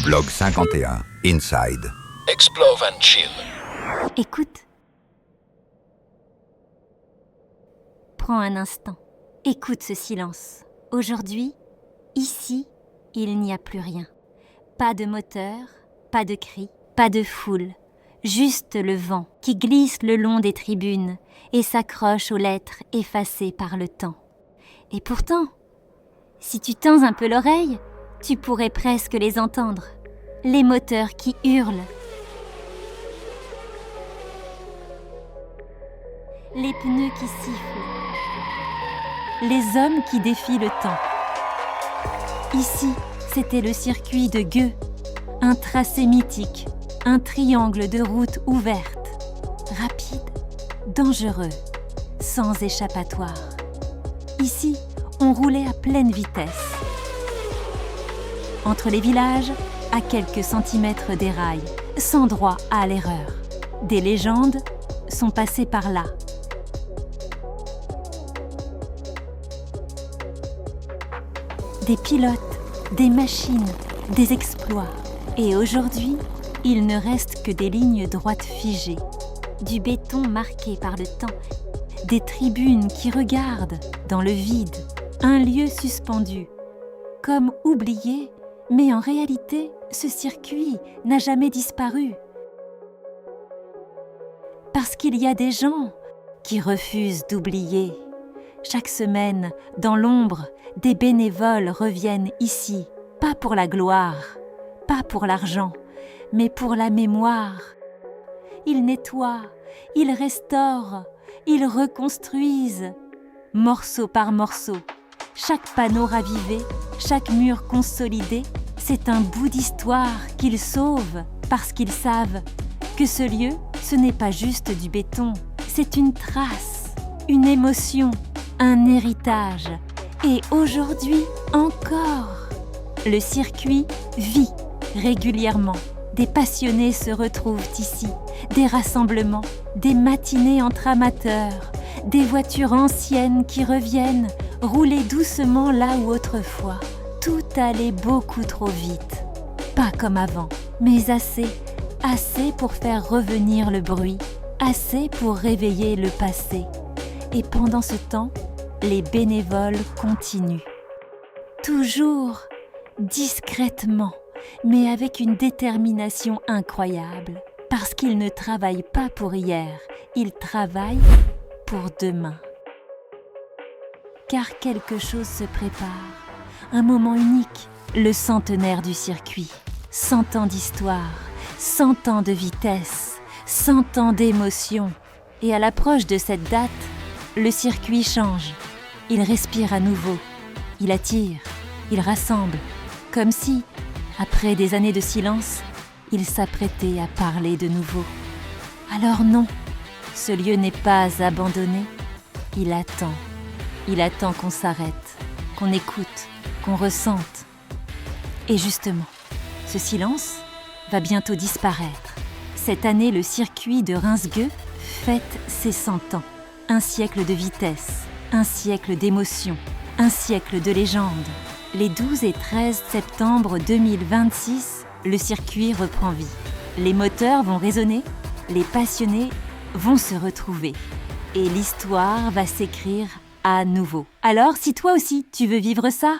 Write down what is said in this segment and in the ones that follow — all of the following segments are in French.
Blog 51, Inside. Explore and chill. Écoute. Prends un instant. Écoute ce silence. Aujourd'hui, ici, il n'y a plus rien. Pas de moteur, pas de cris, pas de foule. Juste le vent qui glisse le long des tribunes et s'accroche aux lettres effacées par le temps. Et pourtant, si tu tends un peu l'oreille, tu pourrais presque les entendre. Les moteurs qui hurlent. Les pneus qui sifflent. Les hommes qui défient le temps. Ici, c'était le circuit de Gueux, un tracé mythique, un triangle de route ouverte, rapide, dangereux, sans échappatoire. Ici, on roulait à pleine vitesse. Entre les villages, à quelques centimètres des rails, sans droit à l'erreur. Des légendes sont passées par là. Des pilotes, des machines, des exploits. Et aujourd'hui, il ne reste que des lignes droites figées, du béton marqué par le temps, des tribunes qui regardent dans le vide, un lieu suspendu, comme oublié, mais en réalité, ce circuit n'a jamais disparu. Parce qu'il y a des gens qui refusent d'oublier. Chaque semaine, dans l'ombre, des bénévoles reviennent ici, pas pour la gloire, pas pour l'argent, mais pour la mémoire. Ils nettoient, ils restaurent, ils reconstruisent, morceau par morceau. Chaque panneau ravivé, chaque mur consolidé, c'est un bout d'histoire qu'ils sauvent parce qu'ils savent que ce lieu, ce n'est pas juste du béton, c'est une trace, une émotion, un héritage. Et aujourd'hui encore, le circuit vit régulièrement. Des passionnés se retrouvent ici, des rassemblements, des matinées entre amateurs, des voitures anciennes qui reviennent, rouler doucement là où autrefois, tout allait beaucoup trop vite. Pas comme avant, mais assez pour faire revenir le bruit, assez pour réveiller le passé. Et pendant ce temps, les bénévoles continuent. Toujours discrètement, mais avec une détermination incroyable. Parce qu'ils ne travaillent pas pour hier, ils travaillent pour demain. Car quelque chose se prépare, un moment unique, le centenaire du circuit. 100 ans d'histoire, 100 ans de vitesse, 100 ans d'émotion. Et à l'approche de cette date, le circuit change. Il respire à nouveau, il attire, il rassemble, comme si, après des années de silence, il s'apprêtait à parler de nouveau. Alors non, ce lieu n'est pas abandonné, il attend qu'on s'arrête, qu'on écoute, qu'on ressente. Et justement, ce silence va bientôt disparaître. Cette année, le circuit de Reims-Gueux fête ses 100 ans. Un siècle de vitesse, un siècle d'émotion, un siècle de légende. Les 12 et 13 septembre 2026, le circuit reprend vie. Les moteurs vont résonner, les passionnés vont se retrouver. Et l'histoire va s'écrire à nouveau. Alors, si toi aussi tu veux vivre ça,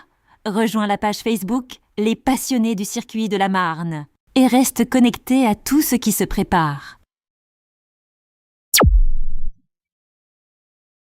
rejoins la page Facebook Les Passionnés du circuit de la Marne et reste connecté à tout ce qui se prépare.